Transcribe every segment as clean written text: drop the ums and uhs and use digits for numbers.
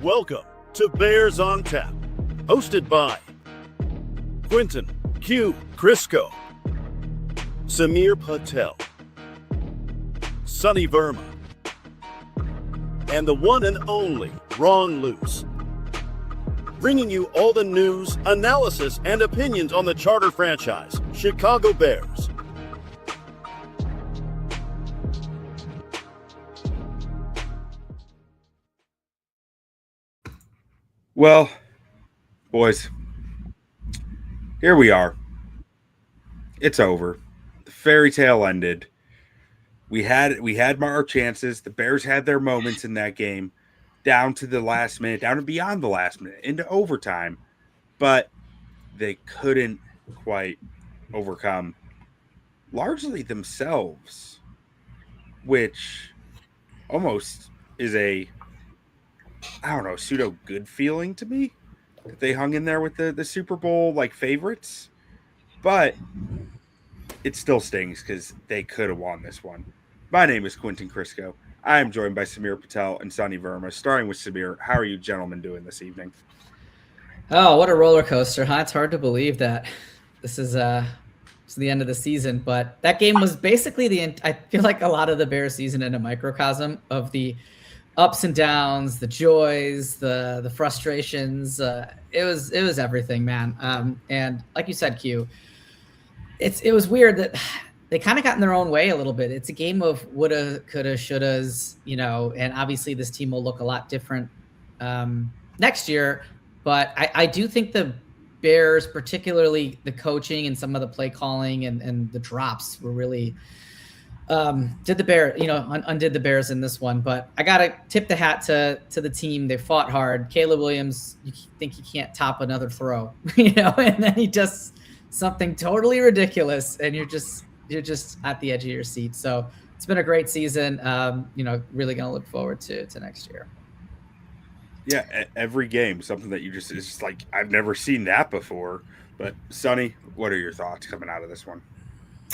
Welcome to Bears on Tap, hosted by Quinten Krzysko, Samir Patel, Sunny Verma, and the one and only Ron Luce. Bringing you all the news, analysis, and opinions on the charter franchise, Chicago Bears. Well, boys, here we are. It's over. The fairy tale ended. We had our chances. The Bears had their moments in that game, down to the last minute, down and beyond the last minute, into overtime, but they couldn't quite overcome largely themselves, which almost is pseudo good feeling to me that they hung in there with the Super Bowl favorites, but it still stings because they could have won this one. My name is Quinten Krzysko. I am joined by Samir Patel and Sunny Verma. Starting with Samir, how are you gentlemen doing this evening? Oh, what a roller coaster, huh? It's hard to believe that this is the end of the season, but that game was basically I feel like a lot of the Bears season in a microcosm of the ups and downs, the joys, the frustrations. It was everything, man. And like you said, Q, it was weird that they kind of got in their own way a little bit. It's a game of woulda, coulda, shouldas, and obviously this team will look a lot different next year. But I do think the Bears, particularly the coaching and some of the play calling and the drops were really undid the Bears in this one. But I got to tip the hat to the team. They fought hard. Caleb Williams, you think he can't top another throw, and then he does something totally ridiculous, and you're just at the edge of your seat. So it's been a great season. Really going to look forward to next year. Yeah, every game, something that it's just like, I've never seen that before. But Sonny, what are your thoughts coming out of this one?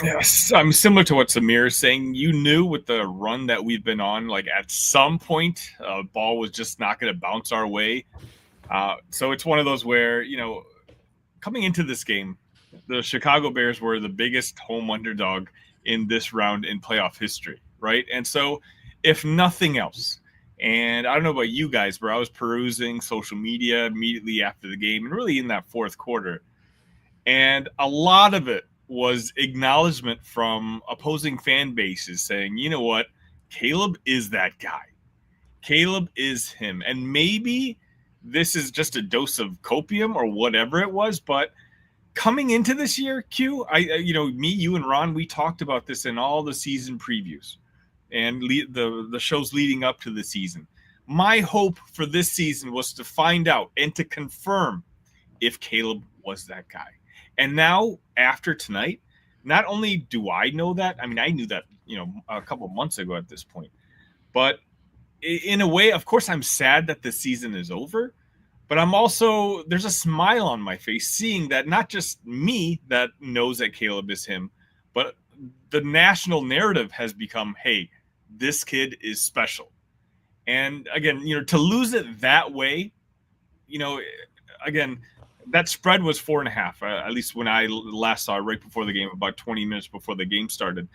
Yes, I'm similar to what Samir is saying. You knew with the run that we've been on, at some point, ball was just not going to bounce our way. So it's one of those where, coming into this game, the Chicago Bears were the biggest home underdog in this round in playoff history, right? And so if nothing else, and I don't know about you guys, but I was perusing social media immediately after the game and really in that fourth quarter. And a lot of it was acknowledgement from opposing fan bases saying, you know what, Caleb is that guy. Caleb is him. And maybe this is just a dose of copium or whatever it was, but coming into this year, Q, me, you, and Ron, we talked about this in all the season previews and the shows leading up to the season. My hope for this season was to find out and to confirm if Caleb was that guy. And now, after tonight, not only do I know that, I knew that, a couple of months ago at this point, but in a way, of course, I'm sad that the season is over, but I'm also, there's a smile on my face seeing that not just me that knows that Caleb is him, but the national narrative has become, hey, this kid is special. And again, to lose it that way, again, that spread was 4.5, at least when I last saw it right before the game, about 20 minutes before the game started.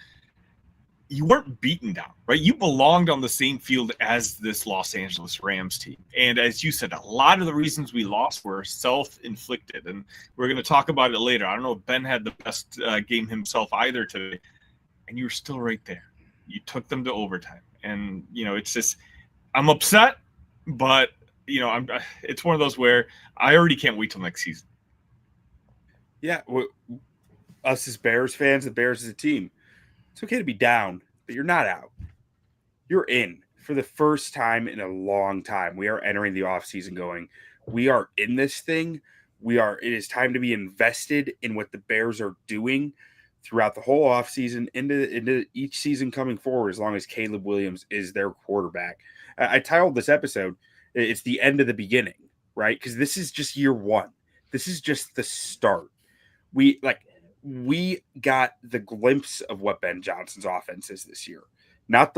You weren't beaten down, right? You belonged on the same field as this Los Angeles Rams team. And as you said, a lot of the reasons we lost were self-inflicted. And we're going to talk about it later. I don't know if Ben had the best game himself either today. And you were still right there. You took them to overtime. And, it's just, I'm upset, but, it's one of those where I already can't wait till next season. Yeah, us as Bears fans, the Bears as a team, it's okay to be down, but you're not out. You're in for the first time in a long time. We are entering the offseason going, we are in this thing. It is time to be invested in what the Bears are doing throughout the whole offseason into each season coming forward, as long as Caleb Williams is their quarterback. I titled this episode, it's the end of the beginning, right? Because this is just year one. This is just the start. We got the glimpse of what Ben Johnson's offense is this year. not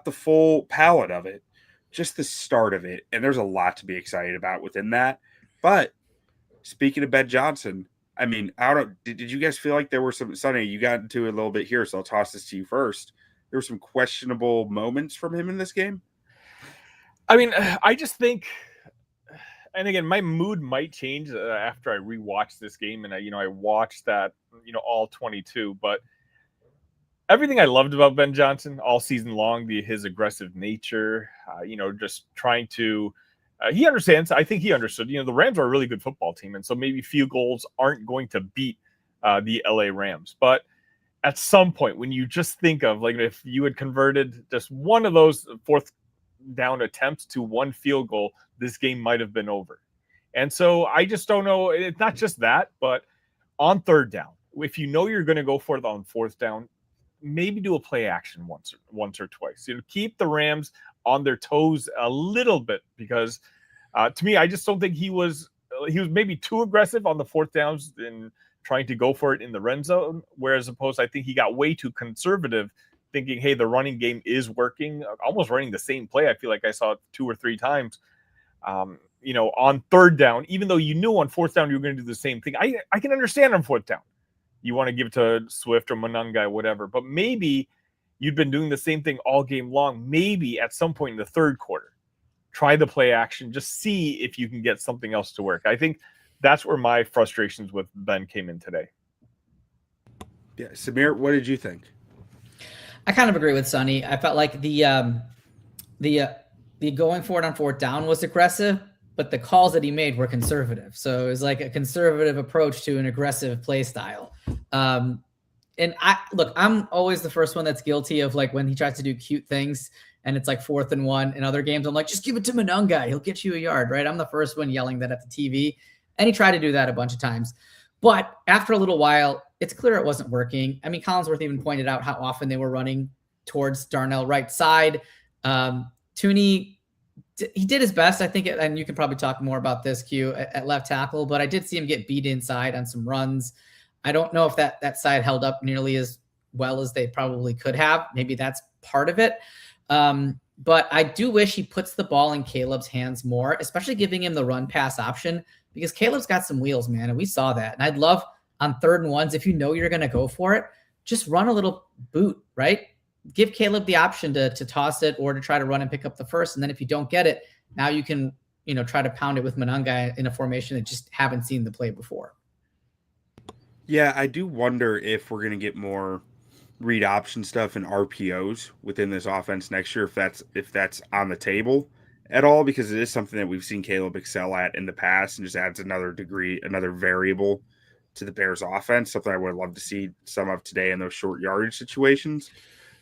the full palette of it, just the start of it. And there's a lot to be excited about within that. But speaking of Ben Johnson, I mean, did you guys feel like there were some, Sunny, you got into it a little bit here, so I'll toss this to you first. There were some questionable moments from him in this game? I mean, I just think, and again, my mood might change after I rewatch this game, and I watched that, all 22. But everything I loved about Ben Johnson all season long, his aggressive nature, just trying to, he understands. I think he understood. The Rams are a really good football team, and so maybe field goals aren't going to beat the LA Rams, but at some point, when you just think of like if you had converted just one of those fourth down attempts to one field goal, this game might have been over. And so I just don't know. It's not just that, but on third down, if you're going to go for it on fourth down, maybe do a play action once or twice. Keep the Rams on their toes a little bit, because to me, I just don't think he was maybe too aggressive on the fourth downs and trying to go for it in the red zone, whereas opposed, I think he got way too conservative, thinking, hey, the running game is working, almost running the same play. I feel like I saw it 2 or 3 times, on third down, even though you knew on fourth down you were going to do the same thing. I can understand on fourth down. You want to give it to Swift or Monangai, whatever, but maybe you'd been doing the same thing all game long. Maybe at some point in the third quarter, try the play action, just see if you can get something else to work. I think that's where my frustrations with Ben came in today. Yeah, Samir, what did you think? I kind of agree with Sunny. I felt like the going for it on fourth down was aggressive, but the calls that he made were conservative. So it was like a conservative approach to an aggressive play style. And I'm always the first one that's guilty of like when he tries to do cute things and it's like 4th and 1 in other games. I'm like, just give it to Monangai. He'll get you a yard, right? I'm the first one yelling that at the TV. And he tried to do that a bunch of times. But after a little while, it's clear it wasn't working. I mean, Collinsworth even pointed out how often they were running towards Darnell right side. Tooney, he did his best, I think, and you can probably talk more about this, Q, at left tackle, but I did see him get beat inside on some runs. I don't know if that side held up nearly as well as they probably could have. Maybe that's part of it. But I do wish he puts the ball in Caleb's hands more, especially giving him the run pass option, because Caleb's got some wheels, man. And we saw that. And I'd love on 3rd and 1s, if you know you're going to go for it, just run a little boot, right? Give Caleb the option to toss it or to try to run and pick up the first. And then if you don't get it, now you can, try to pound it with Monangai in a formation that just haven't seen the play before. Yeah, I do wonder if we're going to get more read option stuff and RPOs within this offense next year, if that's on the table at all, because it is something that we've seen Caleb excel at in the past and just adds another variable to the Bears offense, something I would love to see some of today in those short yardage situations.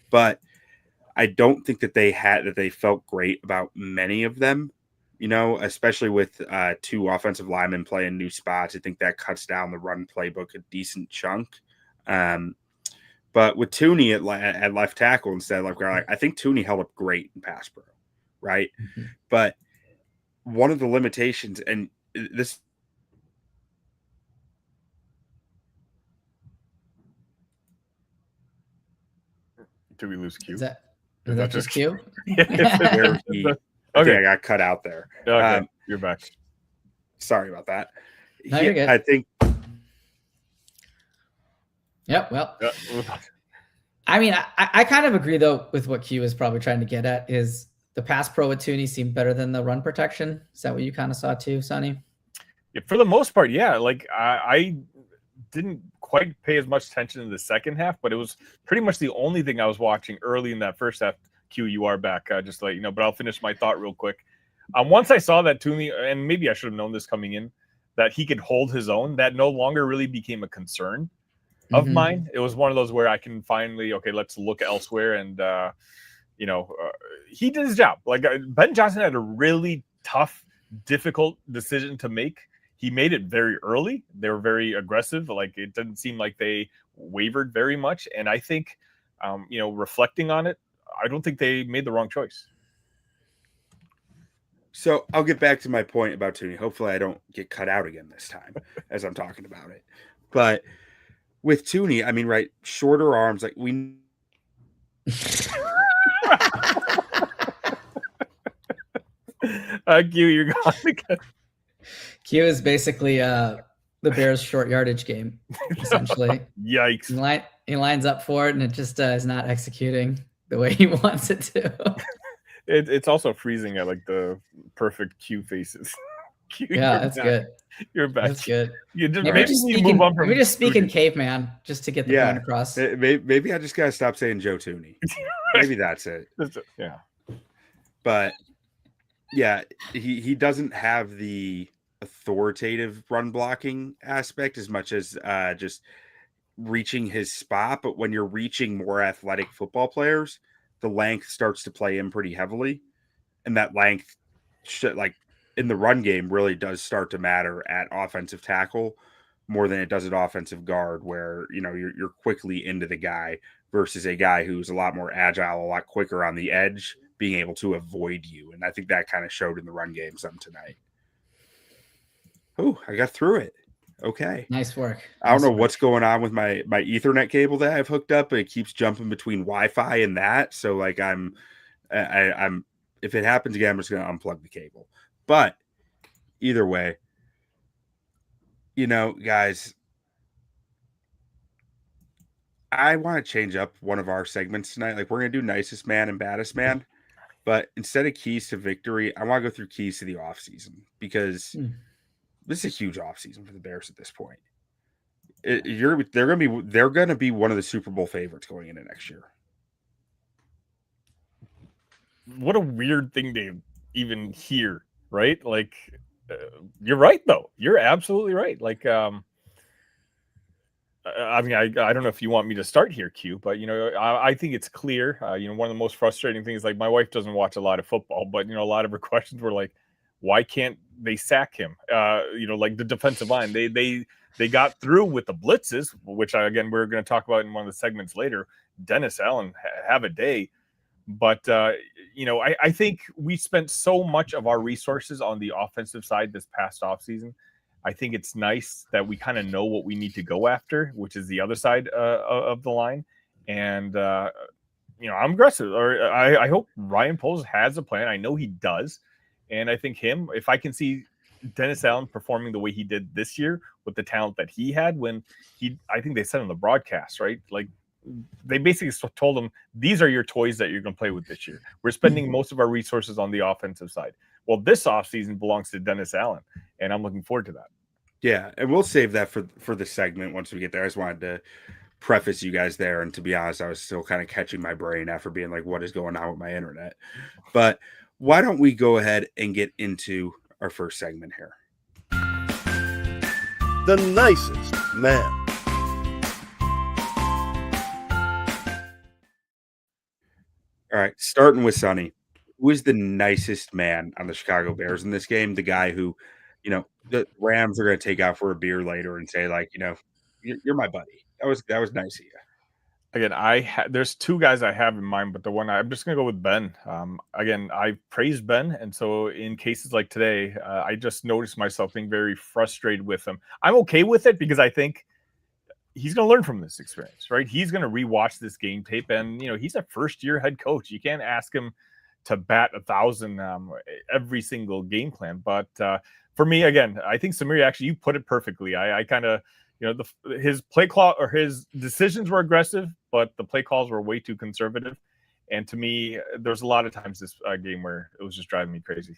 But I don't think that they felt great about many of them, especially with 2 offensive linemen playing new spots. I think that cuts down the run playbook a decent chunk. But with Tooney at left tackle instead of left guard, I think Tooney held up great in pass pro, right? Mm-hmm. But one of the limitations, and this. Did we lose Q? Is that just Q? Okay, I got cut out there. Okay, you're back. Sorry about that. No, you're good. I think. Yep. Well, I mean, I kind of agree though with what Q is probably trying to get at. Is the pass pro with Tooney seemed better than the run protection? Is that what you kind of saw too, Sonny? Yeah, for the most part, yeah. Like I didn't quite pay as much attention in the second half, but it was pretty much the only thing I was watching early in that first half. Q, you are back, just to let you know, but I'll finish my thought real quick. Once I saw that Tooney, and maybe I should have known this coming in, that he could hold his own, that no longer really became a concern of mine. It was one of those where I can finally, let's look elsewhere. And, he did his job. Like Ben Johnson had a really tough, difficult decision to make. He made it very early. They were very aggressive. Like it didn't seem like they wavered very much. And I think, reflecting on it, I don't think they made the wrong choice. So I'll get back to my point about Tooney. Hopefully I don't get cut out again this time as I'm talking about it. But with Tooney, I mean, right, shorter arms, like we Q, you're gone again. Q is basically the Bears' short yardage game, essentially. Yikes. He lines up for it, and it just is not executing the way he wants it to. It's also freezing at like the perfect Q faces. Q, yeah, that's back. good. You're back. That's good. You just, Maybe just speak in caveman just to get the point across. Maybe I just gotta stop saying Joe Tooney. Maybe that's it. Yeah. But yeah, he doesn't have the authoritative run blocking aspect as much as just reaching his spot. But when you're reaching more athletic football players, the length starts to play in pretty heavily, and that length like in the run game really does start to matter at offensive tackle more than it does at offensive guard, where you're quickly into the guy versus a guy who's a lot more agile, a lot quicker on the edge, being able to avoid you. And I think that kind of showed in the run game some tonight. Oh, I got through it. Okay. Nice work. I don't know what's going on with my Ethernet cable that I've hooked up, but it keeps jumping between Wi-Fi and that. So like I'm if it happens again, I'm just going to unplug the cable. But either way, guys, I want to change up one of our segments tonight. Like, we're going to do nicest man and baddest man, but instead of keys to victory, I want to go through keys to the offseason, because this is a huge offseason for the Bears at this point. They're going to be one of the Super Bowl favorites going into next year. What a weird thing to even hear, right? Like, you're right, though. You're absolutely right. Like, I mean, I don't know if you want me to start here, Q, but, I think it's clear. One of the most frustrating things, like, my wife doesn't watch a lot of football, but, a lot of her questions were like, why can't they sack him? Like the defensive line, they got through with the blitzes, which we're going to talk about in one of the segments later. Dennis Allen have a day. But, I think we spent so much of our resources on the offensive side this past offseason. I think it's nice that we kind of know what we need to go after, which is the other side of the line. And, I'm aggressive. Or I hope Ryan Poles has a plan. I know he does. And I think if I can see Dennis Allen performing the way he did this year with the talent that he had I think they said on the broadcast, right? Like, they basically told him, these are your toys that you're going to play with this year. We're spending most of our resources on the offensive side. Well, this offseason belongs to Dennis Allen, and I'm looking forward to that. Yeah, and we'll save that for the segment once we get there. I just wanted to preface you guys there, and to be honest, I was still kind of catching my brain after being like, what is going on with my internet? But why don't we go ahead and get into our first segment here? The nicest man. All right, starting with Sunny. Who is the nicest man on the Chicago Bears in this game? The guy who, the Rams are going to take out for a beer later and say, like, you're my buddy. That was nice of you. Again, there's two guys I have in mind, but the one I'm just going to go with Ben. Again, I praise Ben, and so in cases like today, I just noticed myself being very frustrated with him. I'm okay with it because I think he's going to learn from this experience, right? He's going to rewatch this game tape, and he's a first-year head coach. You can't ask him to bat 1,000 every single game plan. But for me, again, I think Samir, actually, you put it perfectly. I kind of, his play call or his decisions were aggressive, but the play calls were way too conservative. And to me, there's a lot of times this game where it was just driving me crazy.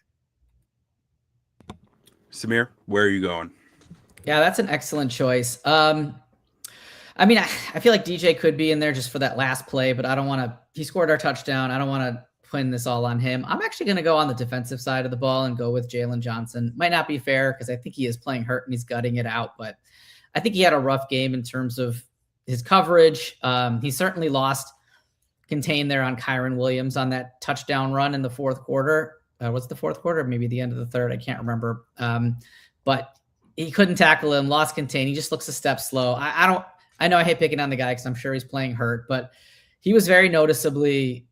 Samir, where are you going? Yeah, that's an excellent choice. I mean, I feel like DJ could be in there just for that last play, but I don't want to. He scored our touchdown. I don't want to pin this all on him. I'm actually going to go on the defensive side of the ball and go with Jalen Johnson. Might not be fair because I think he is playing hurt and he's gutting it out, but I think he had a rough game in terms of his coverage. He certainly lost contain there on Kyren Williams on that touchdown run in the fourth quarter. What's the fourth quarter? Maybe the end of the third. I can't remember. But he couldn't tackle him, lost contain. He just looks a step slow. I know I hate picking on the guy because I'm sure he's playing hurt, but he was very noticeably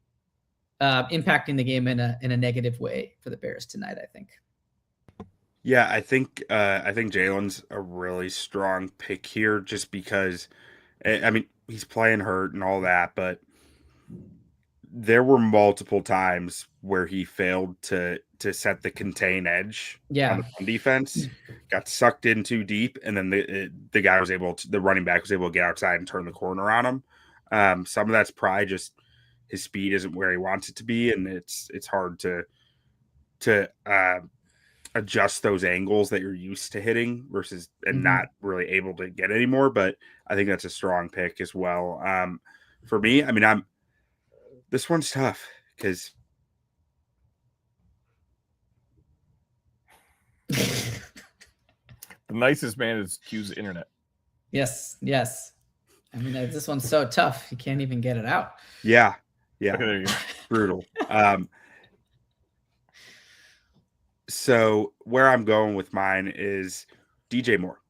impacting the game in a negative way for the Bears tonight, I think. Yeah, I think Jalen's a really strong pick here just because, I mean, he's playing hurt and all that, but there were multiple times where he failed to set the contain edge on Yeah. the run defense, got sucked in too deep, and then the guy was able to, the running back was able to get outside and turn the corner on him. Some of that's probably just his speed isn't where he wants it to be, and it's hard to adjust those angles that you're used to hitting versus and not really able to get anymore. But I think that's a strong pick as well. For me, I mean, this one's tough because the nicest man is Q's internet. Yes. I mean, this one's so tough. You can't even get it out. Yeah. Okay, there you go. Brutal. So where I'm going with mine is DJ Moore.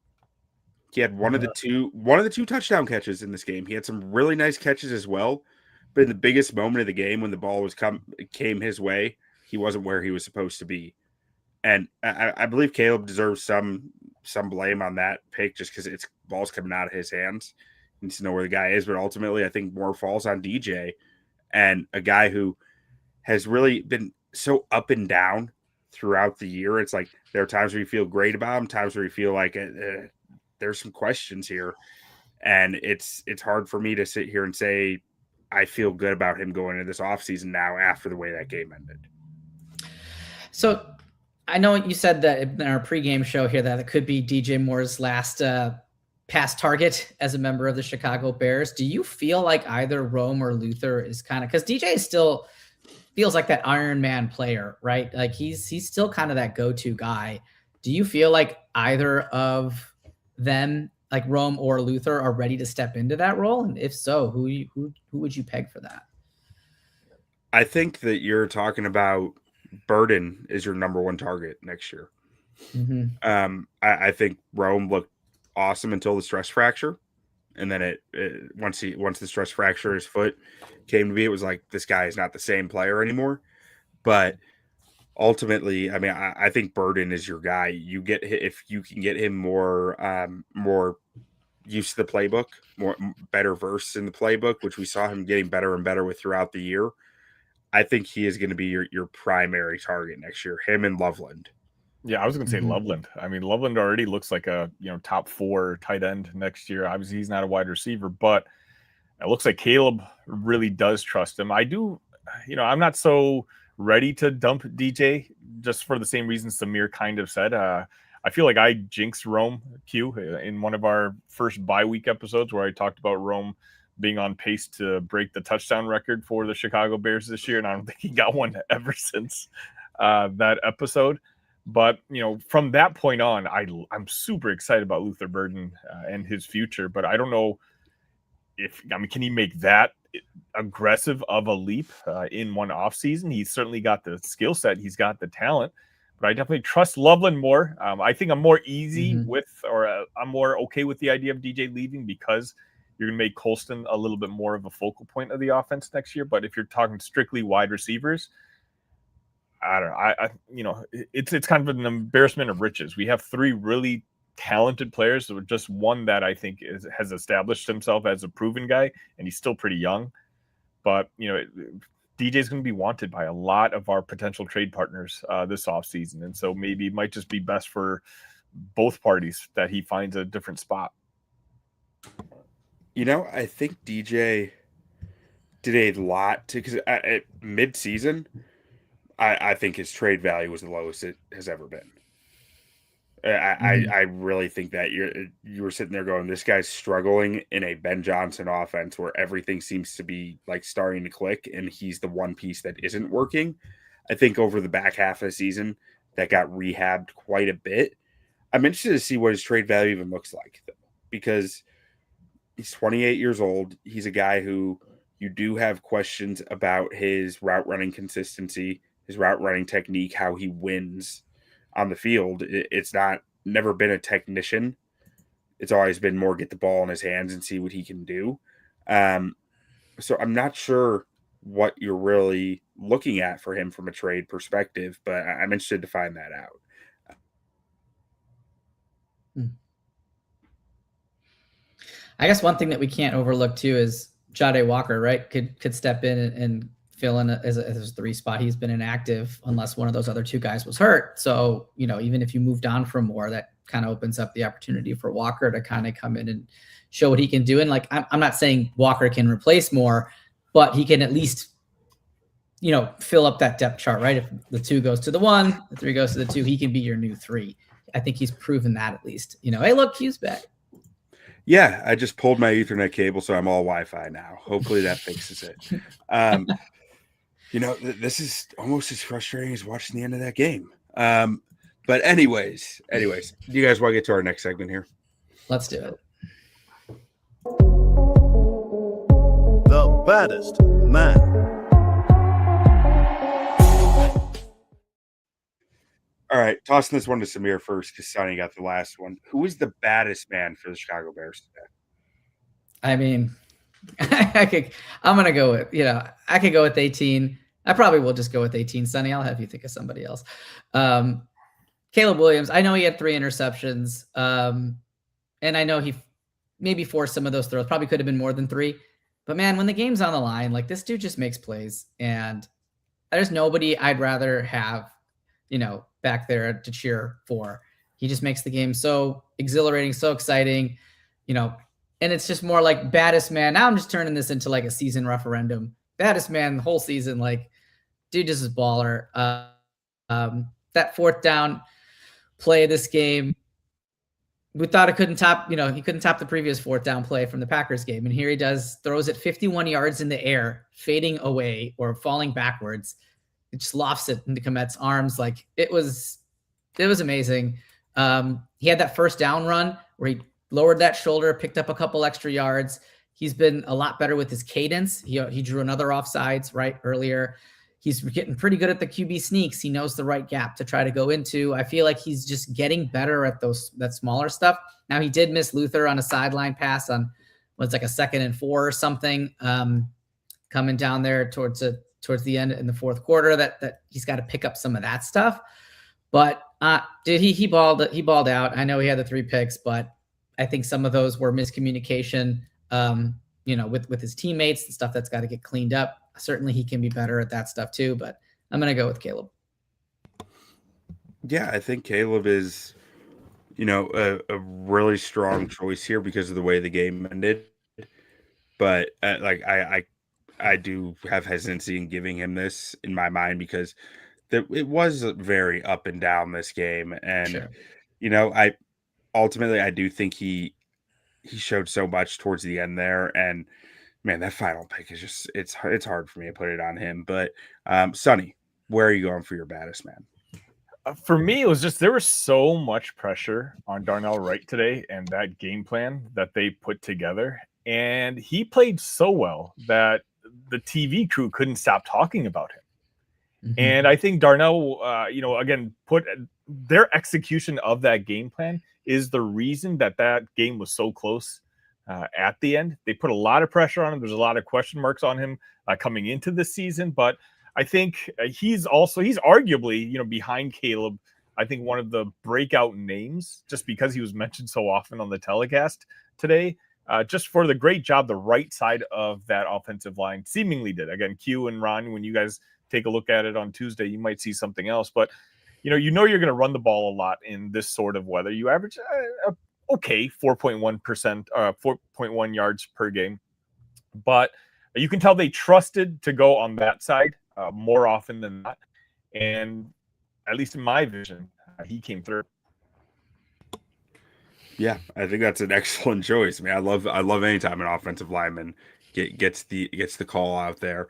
He had one of the two touchdown catches in this game. He had some really nice catches as well, but in the biggest moment of the game, when the ball came his way, he wasn't where he was supposed to be. And I believe Caleb deserves some blame on that pick just because it's ball's coming out of his hands. He needs to know where the guy is, but ultimately I think more falls on DJ, and a guy who has really been so up and down throughout the year. It's like there are times where you feel great about him, times where you feel like there's some questions here, and it's hard for me to sit here and say I feel good about him going into this offseason now after the way that game ended. So I know you said that in our pregame show here that it could be DJ Moore's last pass target as a member of the Chicago Bears. Do you feel like either Rome or Luther is kind of, because DJ still feels like that Iron Man player, right? Like he's still kind of that go-to guy. Do you feel like either of them, like Rome or Luther, are ready to step into that role? And if so, who would you peg for that? I think that you're talking about Burden is your number one target next year. I think Rome looked awesome until the stress fracture, and then once the stress fracture his foot came to be, it was like this guy is not the same player anymore. But ultimately, I mean, I think Burden is your guy. You get, if you can get him more used to the playbook, better versed in the playbook, which we saw him getting better and better with throughout the year. I think he is going to be your primary target next year. Him and Loveland. Yeah, I was going to say Loveland. I mean, Loveland already looks like a top 4 tight end next year. Obviously, he's not a wide receiver, but it looks like Caleb really does trust him. I do, I'm not so ready to dump DJ just for the same reason Samir kind of said. I feel like I jinxed Rome Q in one of our first bye week episodes where I talked about Rome being on pace to break the touchdown record for the Chicago Bears this year. And I don't think he got one ever since that episode. But, from that point on, I'm super excited about Luther Burden and his future. But I don't know can he make that aggressive of a leap in one offseason? He's certainly got the skill set. He's got the talent. But I definitely trust Loveland more. I think I'm more I'm more okay with the idea of DJ leaving because you're going to make Colston a little bit more of a focal point of the offense next year. But if you're talking strictly wide receivers, I don't know. It's kind of an embarrassment of riches. We have 3 really talented players. So just one that I think has established himself as a proven guy, and he's still pretty young. But, DJ is going to be wanted by a lot of our potential trade partners this offseason. And so maybe it might just be best for both parties that he finds a different spot. I think DJ did a lot because at mid-season, I think his trade value was the lowest it has ever been. I really think that you were sitting there going, this guy's struggling in a Ben Johnson offense where everything seems to be like starting to click, and he's the one piece that isn't working. I think over the back half of the season, that got rehabbed quite a bit. I'm interested to see what his trade value even looks like, though, because he's 28 years old. He's a guy who you do have questions about his route running consistency, his route running technique, how he wins on the field. It's never been a technician. It's always been more get the ball in his hands and see what he can do. So I'm not sure what you're really looking at for him from a trade perspective, but I'm interested to find that out. I guess one thing that we can't overlook too is Jade Walker, right? Could step in and fill in as a 3 spot. He's been inactive unless one of those other 2 guys was hurt. So, even if you moved on from Moore, that kind of opens up the opportunity for Walker to kind of come in and show what he can do. And like, I'm not saying Walker can replace Moore, but he can at least, fill up that depth chart, right? If the 2 goes to the 1, the 3 goes to the 2, he can be your new 3. I think he's proven that at least. Hey, look, Q's back. Yeah, I just pulled my Ethernet cable, so I'm all Wi-Fi now. Hopefully that fixes it. This is almost as frustrating as watching the end of that game. But anyways, do you guys want to get to our next segment here? Let's do it. The baddest man. All right, tossing this one to Samir first because Sunny got the last one. Who is the baddest man for the Chicago Bears today? I mean, I'm going to go with, I could go with 18. I probably will just go with 18. Sunny, I'll have you think of somebody else. Caleb Williams, I know he had 3 interceptions. And I know he maybe forced some of those throws. Probably could have been more than 3. But man, when the game's on the line, like this dude just makes plays. And there's nobody I'd rather have, back there to cheer for. He just makes the game so exhilarating, so exciting, and it's just more like baddest man. Now I'm just turning this into like a season referendum. Baddest man the whole season. Like, dude just is baller. That 4th down play of this game, we thought it couldn't top, he couldn't top the previous 4th down play from the Packers game. And here he does, throws it 51 yards in the air, fading away or falling backwards. It just lofts it into Komet's arms. Like it was amazing. He had that 1st down run where he lowered that shoulder, picked up a couple extra yards. He's been a lot better with his cadence. He drew another offsides right earlier. He's getting pretty good at the QB sneaks. He knows the right gap to try to go into. I feel like he's just getting better at that smaller stuff. Now he did miss Luther on a sideline pass on what's like a 2nd and 4 or something, coming down there towards the end in the 4th quarter that he's got to pick up some of that stuff. But he balled out. I know he had the 3 picks, but I think some of those were miscommunication, with his teammates and stuff that's got to get cleaned up. Certainly he can be better at that stuff too, but I'm going to go with Caleb. Yeah, I think Caleb is, a really strong choice here because of the way the game ended. But I do have hesitancy in giving him this in my mind because it was very up and down this game. And, Sure. I do think he showed so much towards the end there. And man, that final pick is just, it's hard for me to put it on him. But Sunny, where are you going for your baddest man? For me, it was just there was so much pressure on Darnell Wright today and that game plan that they put together. And he played so well that the TV crew couldn't stop talking about him. Mm-hmm. And I think Darnell, again, put their execution of that game plan is the reason that game was so close at the end. They put a lot of pressure on him. There's a lot of question marks on him coming into the season, but I think he's arguably, behind Caleb, I think one of the breakout names just because he was mentioned so often on the telecast today. Just for the great job the right side of that offensive line seemingly did. Again, Q and Ron, when you guys take a look at it on Tuesday, you might see something else. But, you're going to run the ball a lot in this sort of weather. You average, 4.1%, 4.1 yards per game. But you can tell they trusted to go on that side more often than not. And at least in my vision, he came through. Yeah, I think that's an excellent choice. I mean, I love anytime an offensive lineman gets the call out there.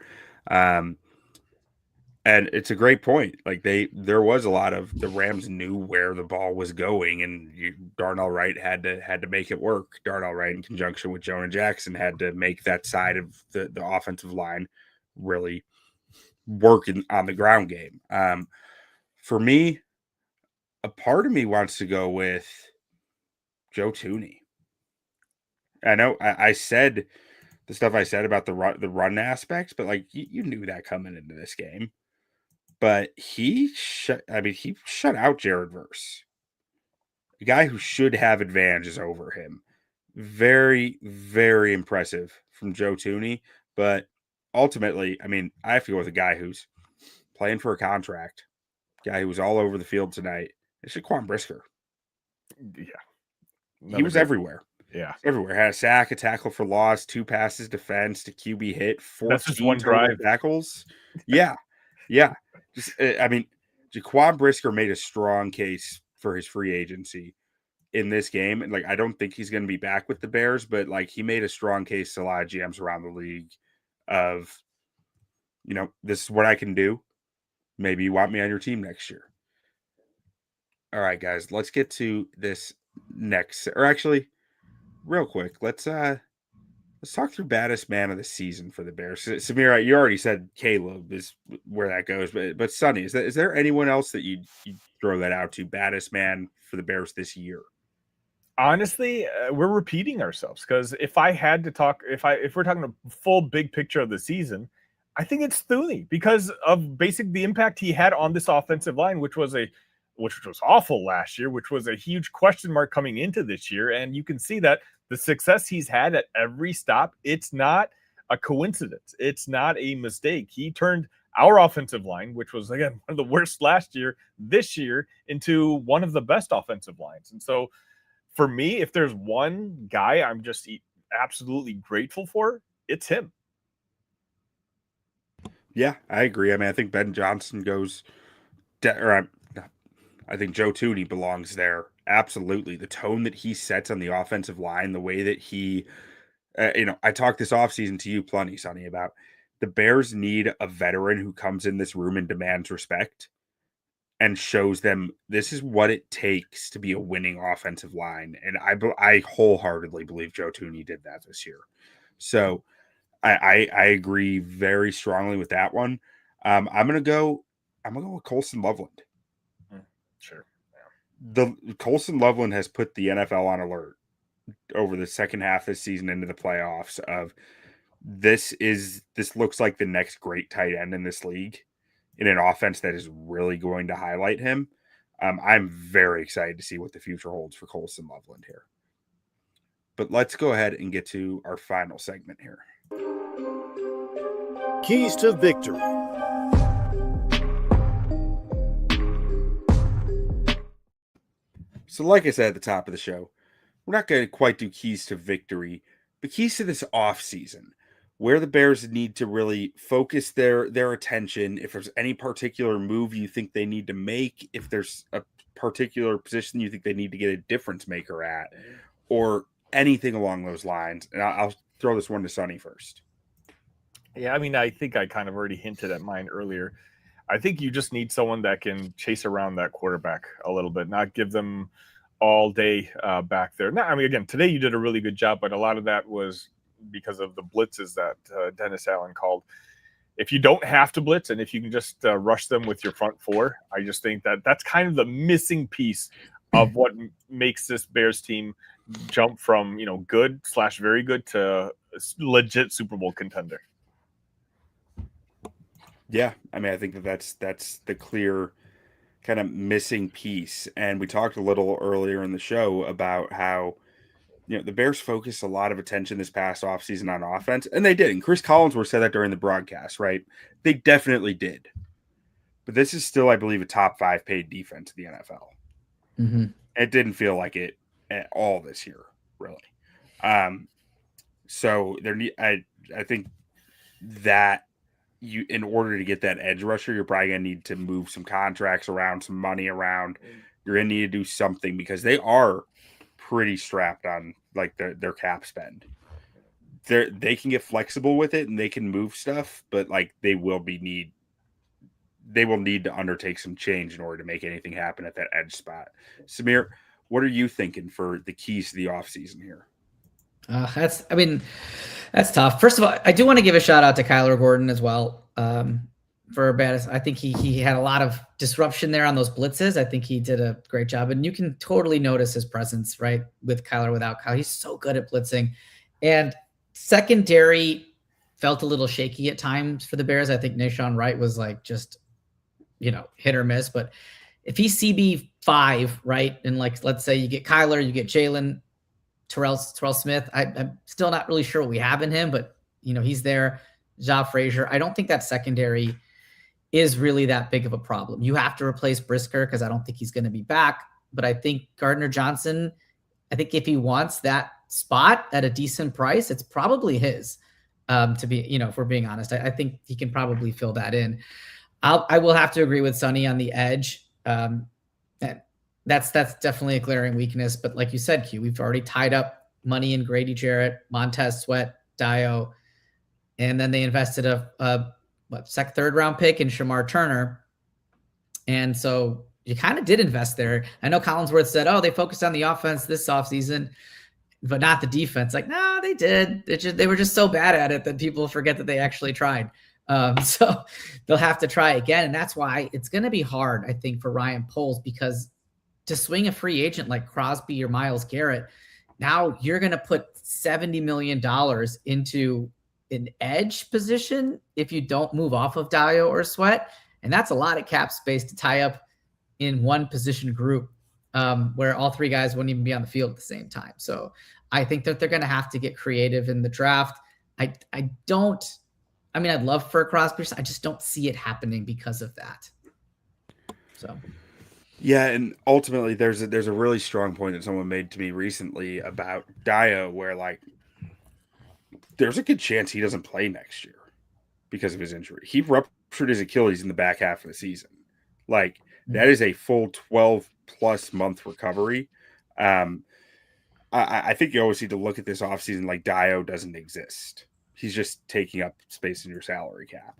And it's a great point. Like there was a lot of the Rams knew where the ball was going, and Darnell Wright had to make it work. Darnell Wright, in conjunction with Jonah Jackson, had to make that side of the offensive line really working on the ground game. For me, a part of me wants to go with Joe Thuney. I know I said the stuff I said about the run aspects, but like you knew that coming into this game. But he shut out Jared Verse, a guy who should have advantages over him. Very, very impressive from Joe Thuney. But ultimately, I mean, I have to go with a guy who's playing for a contract, guy who was all over the field tonight. It's Jaquan Brisker. Yeah. He was everywhere. Yeah. Everywhere. Had a sack, a tackle for loss, 2 passes defense, to QB hit, 14 That's just one total drive. tackles. Yeah. Yeah. Just, I mean, Jaquan Brisker made a strong case for his free agency in this game. And like, I don't think he's going to be back with the Bears, but like, he made a strong case to a lot of GMs around the league of, you know, this is what I can do. Maybe you want me on your team next year. All right, guys, let's get to this next, or actually, real quick, let's talk through baddest man of the season for the Bears. Samir, you already said Caleb is where that goes, but Sunny, is there anyone else that you throw that out to, baddest man for the Bears this year? Honestly, we're repeating ourselves, because if I had to talk, if we're talking a full big picture of the season, I think it's Thuney, because of the impact he had on this offensive line, which was awful last year, which was a huge question mark coming into this year. And you can see that the success he's had at every stop, it's not a coincidence. It's not a mistake. He turned our offensive line, which was, again, one of the worst last year, this year, into one of the best offensive lines. And so for me, if there's one guy I'm just absolutely grateful for, it's him. Yeah, I agree. I mean, I think Ben Johnson goes, I think Joe Thuney belongs there. Absolutely. The tone that he sets on the offensive line, the way that he, I talked this offseason to you plenty, Sonny, about the Bears need a veteran who comes in this room and demands respect and shows them this is what it takes to be a winning offensive line. And I wholeheartedly believe Joe Thuney did that this year. So I agree very strongly with that one. I'm gonna go with Colson Loveland. Sure. The Colson Loveland has put the NFL on alert over the second half of the season into the playoffs of this looks like the next great tight end in this league in an offense that is really going to highlight him. I'm very excited to see what the future holds for Colson Loveland here. But let's go ahead and get to our final segment here. Keys to victory. So like I said at the top of the show, we're not going to quite do keys to victory, but keys to this offseason, where the Bears need to really focus their attention. If there's any particular move you think they need to make, if there's a particular position you think they need to get a difference maker at, or anything along those lines. And I'll throw this one to Sonny first. Yeah, I mean, I think I kind of already hinted at mine earlier. I think you just need someone that can chase around that quarterback a little bit, not give them all day back there. Now, I mean, again, today you did a really good job, but a lot of that was because of the blitzes that Dennis Allen called. If you don't have to blitz, and if you can just rush them with your front four, I just think that that's kind of the missing piece of what makes this Bears team jump from, good/very good to legit Super Bowl contender. Yeah, I mean, I think that's the clear kind of missing piece. And we talked a little earlier in the show about how, the Bears focused a lot of attention this past offseason on offense, and they did. And Chris Collinsworth said that during the broadcast, right? They definitely did. But this is still, I believe, a top 5 paid defense in the NFL. Mm-hmm. It didn't feel like it at all this year, really. So I think that in order to get that edge rusher, you're probably going to need to move some contracts around, some money around. You're going to need to do something because they are pretty strapped on like their cap spend. They can get flexible with it and they can move stuff, but like they will need to undertake some change in order to make anything happen at that edge spot. Samir, what are you thinking for the keys to the offseason here? That's tough. First of all, I do want to give a shout out to Kyler Gordon as well. For baddest, I think he had a lot of disruption there on those blitzes. I think he did a great job, and you can totally notice his presence, right, with Kyler, without Kyler. He's so good at blitzing, and secondary felt a little shaky at times for the Bears. I think Nashawn Wright was like just, hit or miss. But if he's CB5, right, and like let's say you get Kyler, you get Jalen, Terrell Smith. I'm still not really sure what we have in him, but he's there. Ja Frazier. I don't think that secondary is really that big of a problem. You have to replace Brisker because I don't think he's going to be back. But I think Gardner Johnson, I think if he wants that spot at a decent price, it's probably his. To be, if we're being honest, I think he can probably fill that in. I will have to agree with Sunny on the edge. That's definitely a glaring weakness. But like you said, Q, we've already tied up money in Grady Jarrett, Montez Sweat, Dio, and then they invested a third round pick in Shamar Turner. And so you kind of did invest there. I know Collinsworth said, they focused on the offense this offseason, but not the defense. Like, no, they did. They were just so bad at it that people forget that they actually tried. So they'll have to try again. And that's why it's going to be hard, I think, for Ryan Poles, because to swing a free agent like Crosby or Myles Garrett, now you're going to put $70 million into an edge position if you don't move off of Dio or Sweat. And that's a lot of cap space to tie up in one position group where all three guys wouldn't even be on the field at the same time. So I think that they're going to have to get creative in the draft. I'd love for a Crosby. I just don't see it happening because of that. So. Yeah, and ultimately there's a really strong point that someone made to me recently about Dio, where like there's a good chance he doesn't play next year because of his injury. He ruptured his Achilles in the back half of the season. Like that is a full 12+ month recovery. I think you always need to look at this offseason like Dio doesn't exist. He's just taking up space in your salary cap,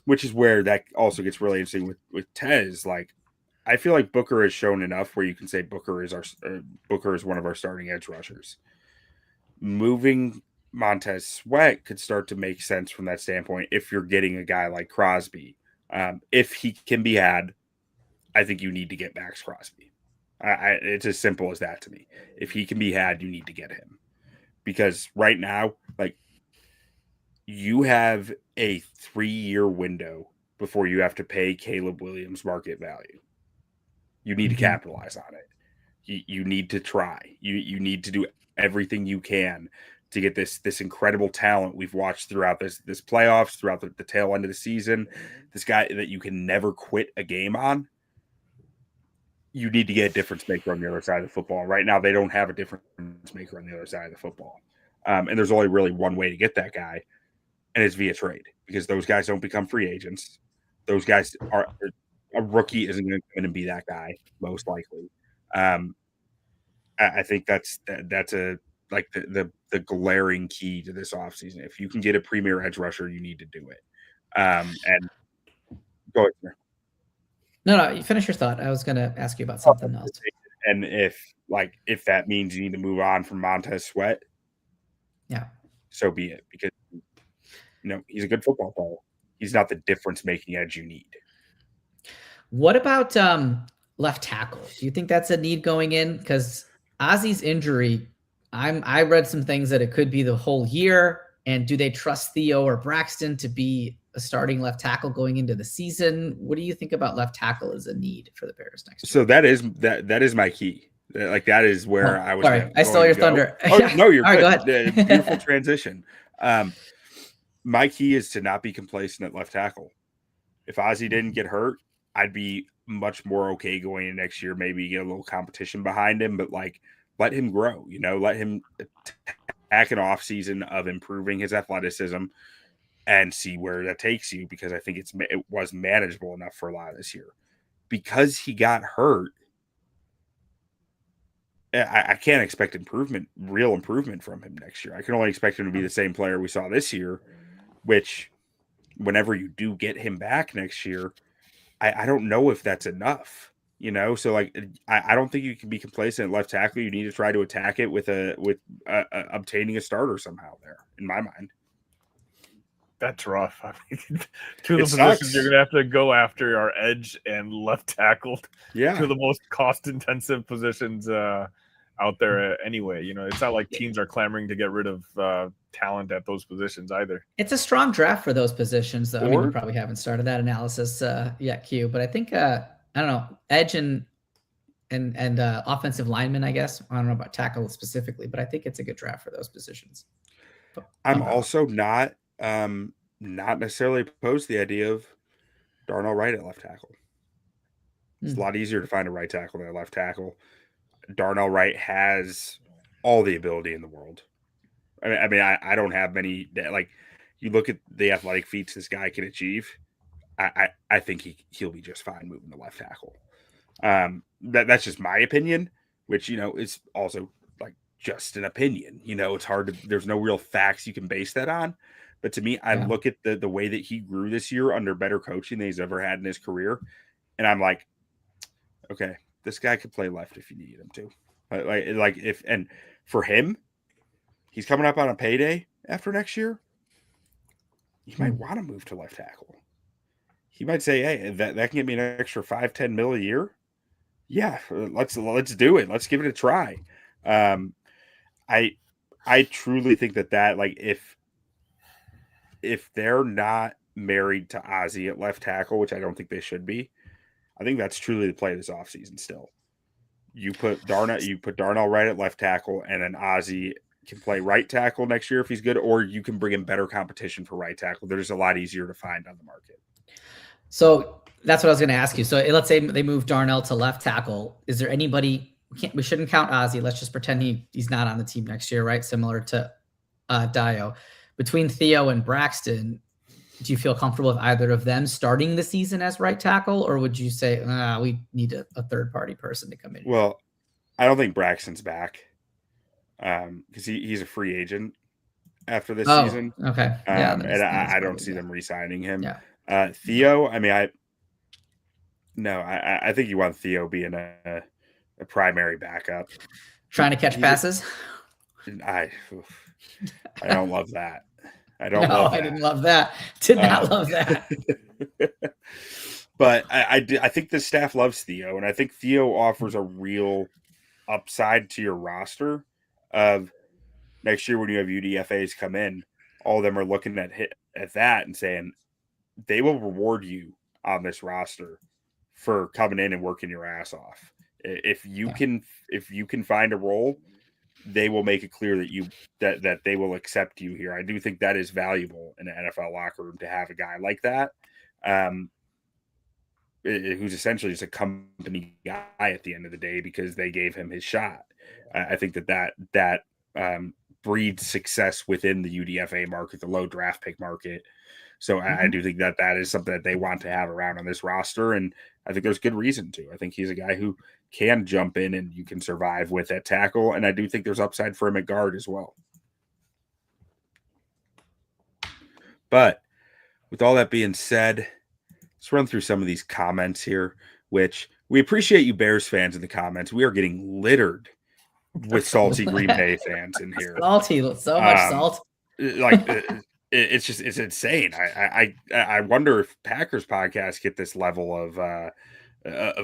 which is where that also gets really interesting with Tez. Like, I feel like Booker has shown enough where you can say Booker is one of our starting edge rushers. Moving Montez Sweat could start to make sense from that standpoint if you're getting a guy like Crosby. If he can be had, I think you need to get Max Crosby. It's as simple as that to me. If he can be had, you need to get him. Because right now, like, you have a 3-year window before you have to pay Caleb Williams market value. You need to capitalize on it. You need to try. You need to do everything you can to get this incredible talent we've watched throughout this playoffs, throughout the tail end of the season. This guy that you can never quit a game on. You need to get a difference maker on the other side of the football. Right now, they don't have a difference maker on the other side of the football. And there's only really one way to get that guy, and it's via trade, because those guys don't become free agents. Those guys are – a rookie isn't going to be that guy, most likely. I think that's the glaring key to this offseason. If you can get a premier edge rusher, you need to do it. And go ahead. No, you finish your thought. I was going to ask you about something else. And if that means you need to move on from Montez Sweat, yeah, so be it. Because he's a good football player. He's not the difference-making edge you need. What about left tackle? Do you think that's a need going in? Because Ozzy's injury, I read some things that it could be the whole year. And do they trust Theo or Braxton to be a starting left tackle going into the season? What do you think about left tackle as a need for the Bears next year? So that is my key. Like, that is where I was. Sorry, I stole your thunder. Oh, no, you're good. All right, go ahead. Beautiful transition. My key is to not be complacent at left tackle. If Ozzy didn't get hurt, I'd be much more okay going in next year. Maybe get a little competition behind him, but like, let him grow. Let him attack an off season of improving his athleticism and see where that takes you. Because I think it was manageable enough for a lot of this year. Because he got hurt, I can't expect real improvement from him next year. I can only expect him to be the same player we saw this year, which whenever you do get him back next year, I don't know if that's enough, So like, I don't think you can be complacent at left tackle. You need to try to attack it with obtaining a starter somehow there, in my mind. That's rough. I mean, two of the positions you're going to have to go after are edge and left tackle. Yeah. Two of the most cost-intensive positions out there anyway. It's not like teams are clamoring to get rid of talent at those positions either. It's a strong draft for those positions, though. We probably haven't started that analysis yet, Q. But I think, I don't know, edge and offensive linemen, I guess. I don't know about tackle specifically, but I think it's a good draft for those positions. I'm also not Not necessarily opposed to the idea of Darnell Wright at left tackle. It's a lot easier to find a right tackle than a left tackle. Darnell Wright has all the ability in the world. I don't have many. Like, you look at the athletic feats this guy can achieve. I think he'll be just fine moving to left tackle. That's just my opinion, which, is also like just an opinion. It's hard to. There's no real facts you can base that on. But to me, I look at the way that he grew this year under better coaching than he's ever had in his career, and I'm like, okay, this guy could play left if you need him to. And for him, he's coming up on a payday after next year. He might want to move to left tackle. He might say, hey, that can get me an extra 5-10 mil a year. Yeah, let's do it. Let's give it a try. I truly think that like if they're not married to Ozzie at left tackle, which I don't think they should be, I think that's truly the play this offseason still. You put Darnell Wright at left tackle, and then Ozzie can play right tackle next year if he's good, or you can bring in better competition for right tackle. They're just a lot easier to find on the market. So that's what I was going to ask you. So let's say they move Darnell to left tackle. Is there anybody we shouldn't count Ozzie? Let's just pretend he's not on the team next year, right? Similar to Dio. Between Theo and Braxton, do you feel comfortable with either of them starting the season as right tackle, or would you say we need a third-party person to come in? Well, I don't think Braxton's back because he's a free agent after this season. Okay. And I don't see them re-signing him. Yeah. Theo, I think you want Theo being a primary backup. Trying to catch passes? I don't love that. I don't love that. I didn't love that. Did not love that. But I think the staff loves Theo, and I think Theo offers a real upside to your roster of next year when you have UDFAs come in. All of them are looking at that and saying they will reward you on this roster for coming in and working your ass off. If you can find a role, they will make it clear that they will accept you here. I do think that is valuable in an NFL locker room to have a guy like that, who's essentially just a company guy at the end of the day because they gave him his shot. I think that breeds success within the UDFA market, the low draft pick market. So I do think that is something that they want to have around on this roster, and I think there's good reason to. I think he's a guy who can jump in and you can survive with at tackle, and I do think there's upside for him at guard as well. But with all that being said, let's run through some of these comments here, which we appreciate you Bears fans in the comments. We are getting littered with salty Green Bay fans in here. Salty, so much salt. It's insane. I wonder if Packers podcasts get this level of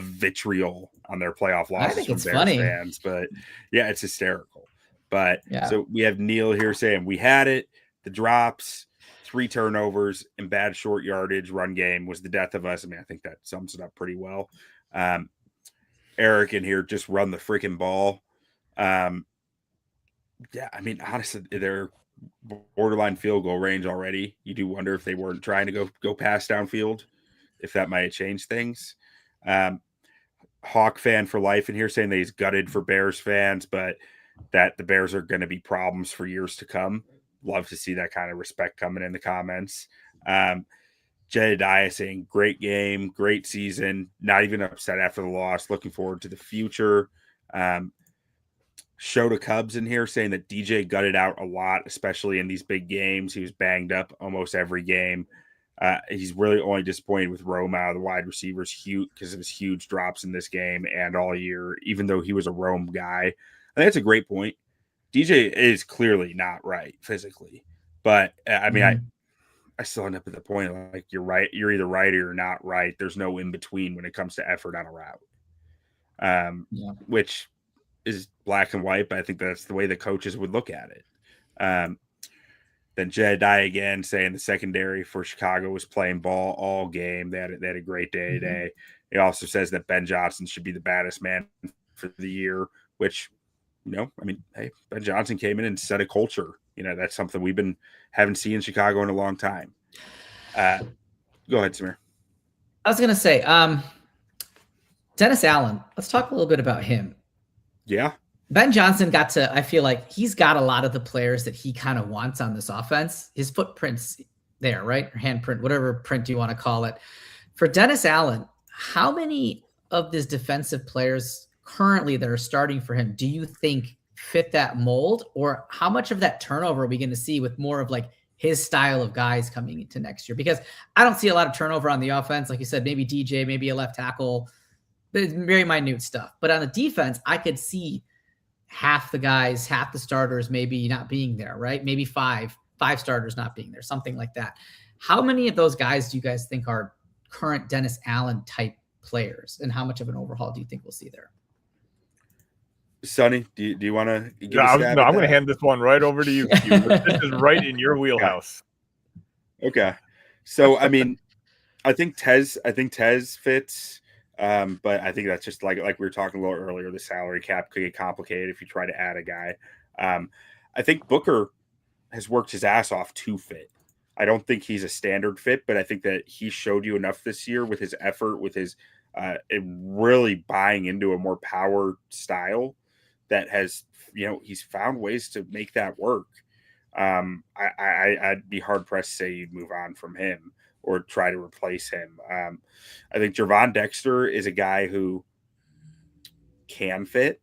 vitriol on their playoff losses from Bears fans, but yeah, it's hysterical. But so we have Neil here saying we had it. The drops, 3 turnovers, and bad short yardage run game was the death of us. I think that sums it up pretty well. Eric in here, just run the freaking ball. Honestly, they're borderline field goal range already. You do wonder if they weren't trying to go pass downfield, if that might have changed things. Hawk fan for life in here saying that he's gutted for Bears fans, but that the Bears are going to be problems for years to come. Love to see that kind of respect coming in the comments. Jedediah saying great game, great season, not even upset after the loss, looking forward to the future. Show to Cubs in here saying that DJ gutted out a lot, especially in these big games. He was banged up almost every game. He's really only disappointed with Roma, the wide receivers, huge because of his huge drops in this game and all year, even though he was a Rome guy. I think that's a great point. DJ is clearly not right physically, but I still end up at the point like you're right. You're either right or you're not right. There's no in between when it comes to effort on a route, which is black and white, but I think that's the way the coaches would look at it. Then Jedediah again saying the secondary for Chicago was playing ball all game. They had a great day today. He also says that Ben Johnson should be the baddest man for the year, which I mean, hey, Ben Johnson came in and set a culture. That's something haven't seen in Chicago in a long time. Go ahead, Samir. I was gonna say, Dennis Allen. Let's talk a little bit about him. Yeah. Ben Johnson I feel like he's got a lot of the players that he kind of wants on this offense. His footprint's there, right? Or handprint, whatever print you want to call it. For Dennis Allen, how many of these defensive players currently that are starting for him do you think fit that mold? Or how much of that turnover are we going to see with more of like his style of guys coming into next year? Because I don't see a lot of turnover on the offense. Like you said, maybe DJ, maybe a left tackle, but it's very minute stuff. But on the defense, I could see half the guys, half the starters maybe not being there, right? Maybe five starters not being there, something like that. How many of those guys do you guys think are current Dennis Allen type players, and how much of an overhaul do you think we'll see there? Sonny, do you want to give I'm going to hand this one right over to you. This is right in your wheelhouse. Okay. So, I mean, I think Tez fits. But I think that's just like we were talking a little earlier, the salary cap could get complicated if you try to add a guy. I think Booker has worked his ass off to fit. I don't think he's a standard fit, but I think that he showed you enough this year with his effort, with his really buying into a more power style that has, he's found ways to make that work. I'd be hard pressed to say you'd move on from him or try to replace him. I think Gervon Dexter is a guy who can fit.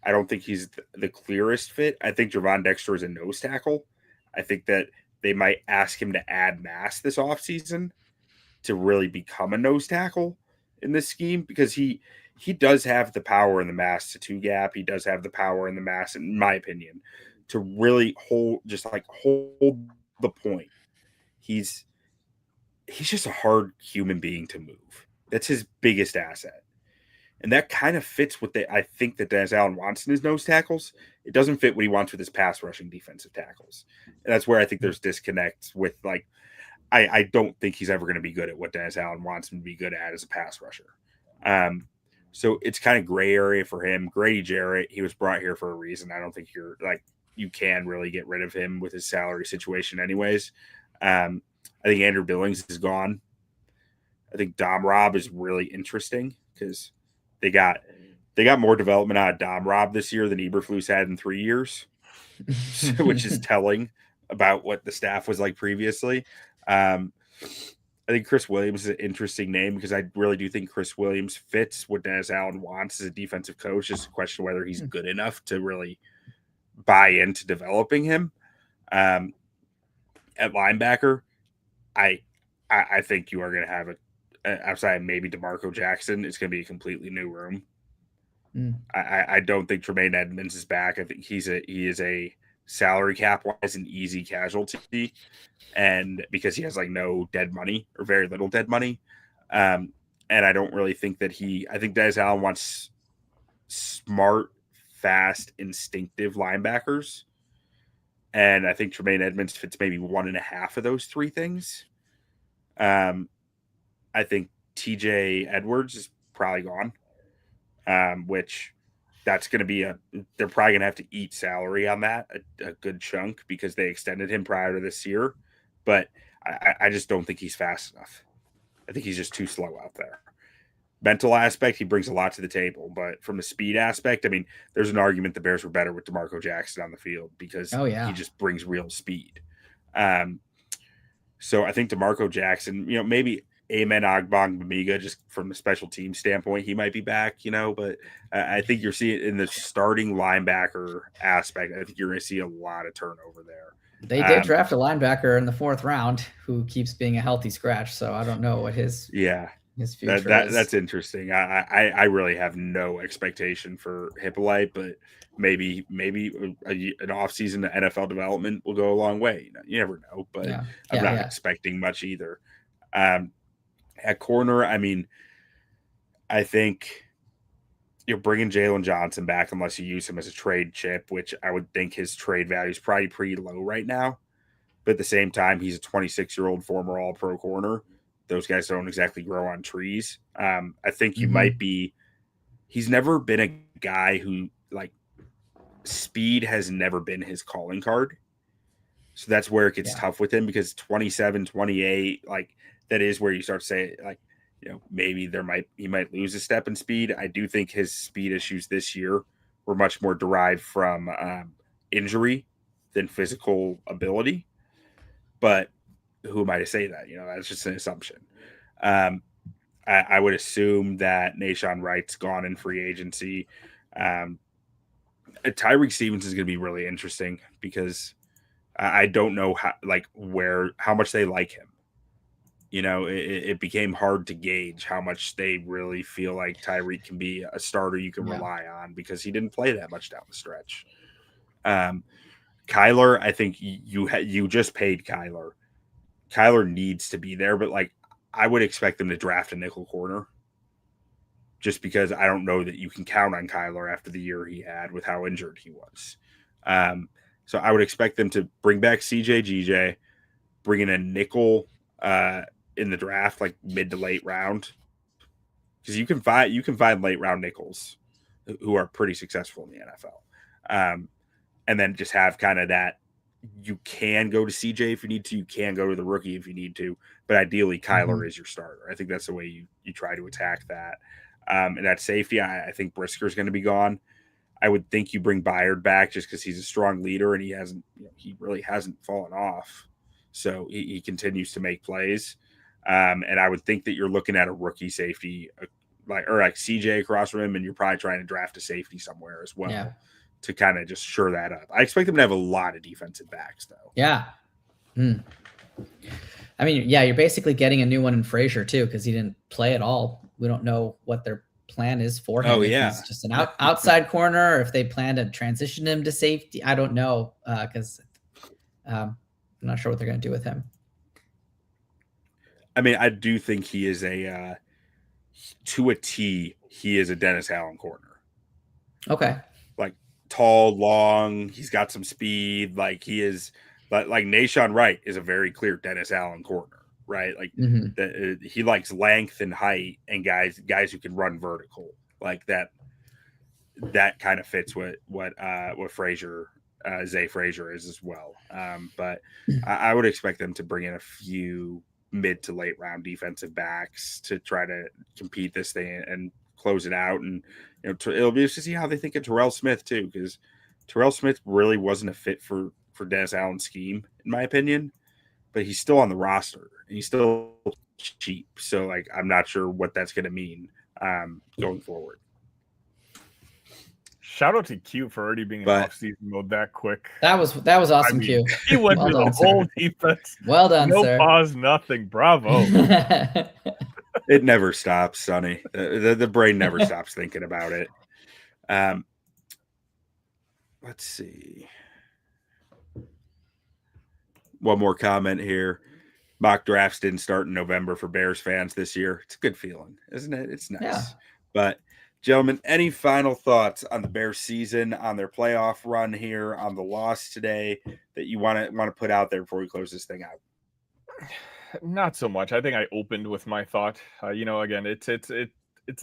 I don't think he's the clearest fit. I think Gervon Dexter is a nose tackle. I think that they might ask him to add mass this offseason to really become a nose tackle in this scheme, because he does have the power in the mass to two gap. He does have the power in the mass, in my opinion, to really hold the point. He's just a hard human being to move. That's his biggest asset. And that kind of fits what I think that Dennis Allen wants in his nose tackles. It doesn't fit what he wants with his pass rushing defensive tackles. And that's where I think there's disconnects with, like, I don't think he's ever going to be good at what Dennis Allen wants him to be good at as a pass rusher. So it's kind of gray area for him. Grady Jarrett, he was brought here for a reason. I don't think you can really get rid of him with his salary situation anyways. I think Andrew Billings is gone. I think Dom Robb is really interesting because they got more development out of Dom Robb this year than Eberflus had in 3 years, which is telling about what the staff was like previously. I think Chris Williams is an interesting name because I really do think Chris Williams fits what Dennis Allen wants as a defensive coach. It's a question of whether he's good enough to really buy into developing him. At linebacker, I think you are going to have outside maybe DeMarco Jackson, it's going to be a completely new room. I don't think Tremaine Edmonds is back. I think he is a salary cap wise an easy casualty, and because he has like no dead money or very little dead money, and I don't really think that I think Dennis Allen wants smart, fast, instinctive linebackers. And I think Tremaine Edmonds fits maybe 1.5 of those 3 things. I think TJ Edwards is probably gone, which that's going to be they're probably going to have to eat salary on that, a good chunk, because they extended him prior to this year. But I just don't think he's fast enough. I think he's just too slow out there. Mental aspect, he brings a lot to the table, but from the speed aspect, I mean, there's an argument the Bears were better with DeMarco Jackson on the field because he just brings real speed. So I think DeMarco Jackson, maybe Amen Agbogbemiga, just from a special team standpoint, he might be back, but I think you're seeing in the starting linebacker aspect, I think you're going to see a lot of turnover there. They did draft a linebacker in the 4th round who keeps being a healthy scratch, so I don't know what his future is. That's interesting. I really have no expectation for Hippolyte, but maybe an offseason NFL development will go a long way. You never know, but I'm not expecting much either. At corner, I mean, I think you're bringing Jalen Johnson back unless you use him as a trade chip, which I would think his trade value is probably pretty low right now. But at the same time, he's a 26-year-old former All-Pro corner. Those guys don't exactly grow on trees. I think you might be – he's never been a guy who, like, speed has never been his calling card. So that's where it gets tough with him, because 27, 28, like that is where you start to say, like, maybe he might lose a step in speed. I do think his speed issues this year were much more derived from injury than physical ability. But who am I to say that? That's just an assumption. I would assume that Nahshon Wright's gone in free agency. Tyreek Stevens is going to be really interesting, because I don't know how much they like him. It became hard to gauge how much they really feel like Tyreek can be a starter you can rely on, because he didn't play that much down the stretch. Kyler, I think you just paid Kyler. Kyler needs to be there, but I would expect them to draft a nickel corner, just because I don't know that you can count on Kyler after the year he had with how injured he was. So I would expect them to bring back CJ GJ, bring in a nickel in the draft, like mid to late round, because you can find late round nickels who are pretty successful in the NFL, and then just have kind of that. You can go to CJ if you need to. You can go to the rookie if you need to. But ideally, Kyler is your starter. I think that's the way you try to attack that. And that safety, I think Brisker's going to be gone. I would think you bring Byard back just because he's a strong leader, and he really hasn't fallen off. So he continues to make plays. And I would think that you're looking at a rookie safety, like CJ across from him, and you're probably trying to draft a safety somewhere as well. Yeah. To kind of just shore that up. I expect them to have a lot of defensive backs, though. Yeah. I mean, you're basically getting a new one in Frazier, too, because he didn't play at all. We don't know what their plan is for him. He's just an outside corner, or if they plan to transition him to safety. I don't know, because I'm not sure what they're going to do with him. I mean, I do think he is to a T, he is a Dennis Allen corner. Okay. Tall, long, he's got some speed, he is, but Nahshon Wright is a very clear Dennis Allen corner, right? He likes length and height, and guys who can run vertical, like that kind of fits what Frazier, Zay Frazier is as well. But I would expect them to bring in a few mid to late round defensive backs to try to compete this thing and close it out. And it'll be interesting to see how they think of Terrell Smith too, because Terrell Smith really wasn't a fit for Dennis Allen's scheme, in my opinion. But he's still on the roster, and he's still cheap. So I'm not sure what that's going to mean going forward. Shout out to Q for already being in off-season mode that quick. That was awesome, Q. He went through the whole defense. Well done, sir. No pause, nothing. Bravo. It never stops, Sonny. The brain never stops thinking about it. Let's see. One more comment here. Mock drafts didn't start in November for Bears fans this year. It's a good feeling, isn't it? It's nice. Yeah. But, gentlemen, any final thoughts on the Bears season, on their playoff run here, on the loss today that you want to put out there before we close this thing out? Not so much. I think I opened with my thought. Again, it's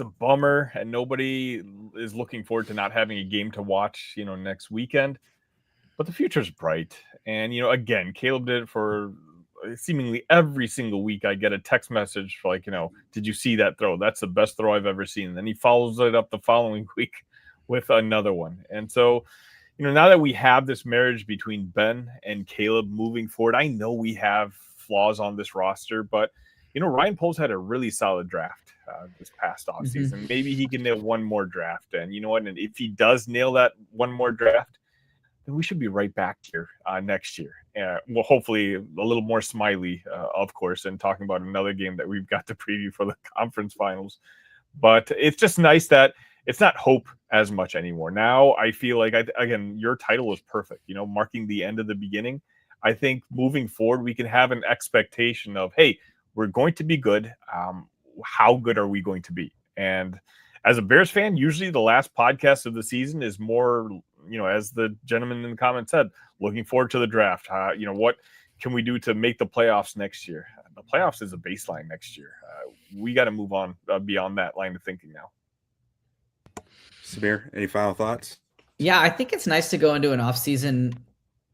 a bummer, and nobody is looking forward to not having a game to watch, next weekend. But the future's bright. And, again, Caleb did it for seemingly every single week. I get a text message for did you see that throw? That's the best throw I've ever seen. And then he follows it up the following week with another one. And so, now that we have this marriage between Ben and Caleb moving forward, I know we have flaws on this roster, but Ryan Poles had a really solid draft this past offseason. Maybe he can nail one more draft, and and if he does nail that one more draft, then we should be right back here next year. Well, hopefully a little more smiley, of course, and talking about another game that we've got to preview for the conference finals. But it's just nice that it's not hope as much anymore. Now I feel like, again, your title was perfect, marking the end of the beginning. I think moving forward, we can have an expectation of, hey, we're going to be good. How good are we going to be? And as a Bears fan, usually the last podcast of the season is more, as the gentleman in the comments said, looking forward to the draft. What can we do to make the playoffs next year? The playoffs is a baseline next year. We got to move on beyond that line of thinking now. Samir, any final thoughts? Yeah, I think it's nice to go into an off season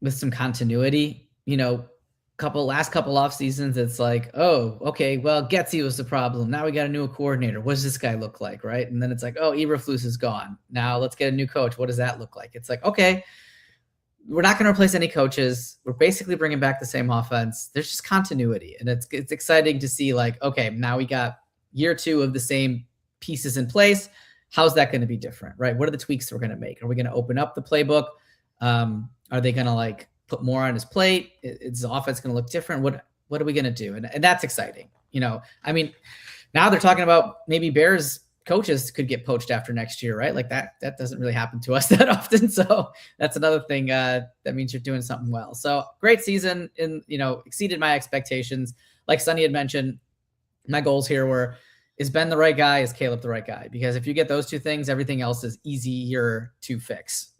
with some continuity. Last couple off seasons, it's like, oh, okay, well, Getsy was the problem. Now we got a new coordinator. What does this guy look like, right? And then it's like, oh, Eberflus is gone. Now let's get a new coach. What does that look like? It's like, okay, we're not going to replace any coaches. We're basically bringing back the same offense. There's just continuity, and it's exciting to see. Like, okay, now we got year 2 of the same pieces in place. How's that going to be different, right? What are the tweaks we're going to make? Are we going to open up the playbook? Are they going to put more on his plate? Is the offense going to look different? What are we going to do? And that's exciting. Now they're talking about maybe Bears coaches could get poached after next year, right? Like that doesn't really happen to us that often. So that's another thing that means you're doing something well. So great season, exceeded my expectations. Like Sunny had mentioned, my goals here were, is Ben the right guy? Is Caleb the right guy? Because if you get those 2 things, everything else is easier to fix,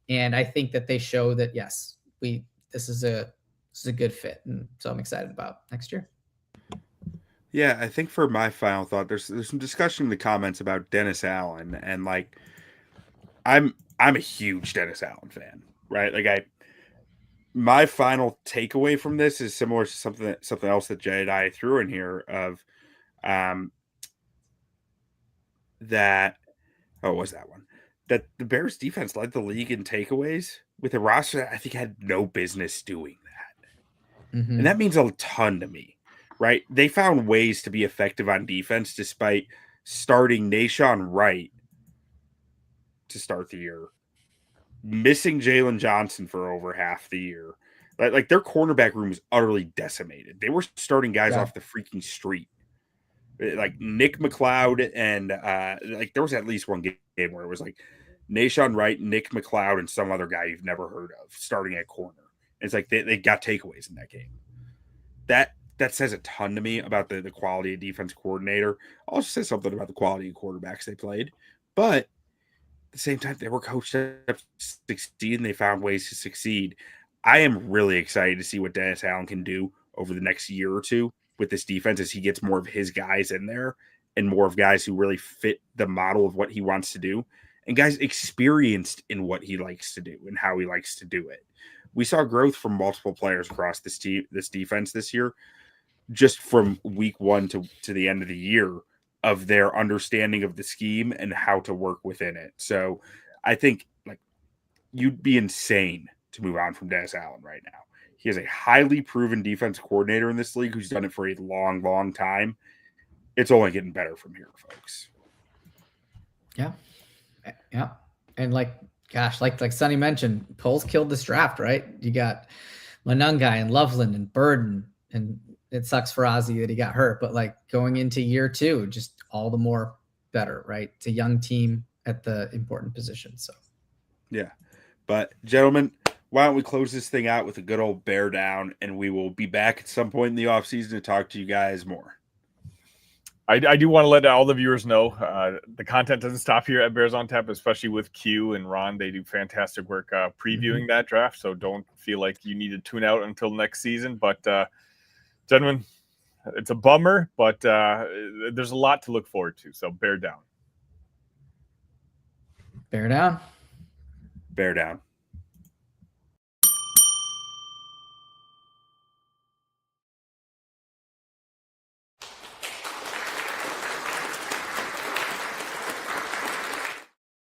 and I think that they show that, yes, this is a good fit. And so I'm excited about next year. Yeah, I think for my final thought, there's some discussion in the comments about Dennis Allen, and I'm a huge Dennis Allen fan, right? My final takeaway from this is similar to something else that Jay and I threw in here of that that the Bears defense led the league in takeaways with a roster that I think had no business doing that. Mm-hmm. And that means a ton to me, right? They found ways to be effective on defense despite starting Nashawn Wright to start the year, missing Jalen Johnson for over half the year. Like their cornerback room is utterly decimated. They were starting guys off the freaking street. Like Nick McLeod and there was at least one game where it was like Nashawn Wright, Nick McLeod, and some other guy you've never heard of starting at corner. It's like they got takeaways in that game. That says a ton to me about the quality of defense coordinator. Also says something about the quality of quarterbacks they played. But at the same time, they were coached up to succeed, and they found ways to succeed. I am really excited to see what Dennis Allen can do over the next year or two with this defense as he gets more of his guys in there and more of guys who really fit the model of what he wants to do and guys experienced in what he likes to do and how he likes to do it. We saw growth from multiple players across this defense this year, just from week 1 to the end of the year, of their understanding of the scheme and how to work within it. So I think you'd be insane to move on from Dennis Allen right now. He is a highly proven defense coordinator in this league who's done it for a long, long time. It's only getting better from here, folks. Yeah. Yeah. And like Sunny mentioned, Poles killed this draft, right? You got Monungai and Loveland and Burden, and it sucks for Ozzie that he got hurt, but going into year 2, just all the more better, right? It's a young team at the important position. So, yeah. But gentlemen, why don't we close this thing out with a good old bear down, and we will be back at some point in the offseason to talk to you guys more. I do want to let all the viewers know the content doesn't stop here at Bears on Tap, especially with Q and Ron. They do fantastic work previewing that draft, so don't feel like you need to tune out until next season. But, gentlemen, it's a bummer, but there's a lot to look forward to, so bear down. Bear down. Bear down.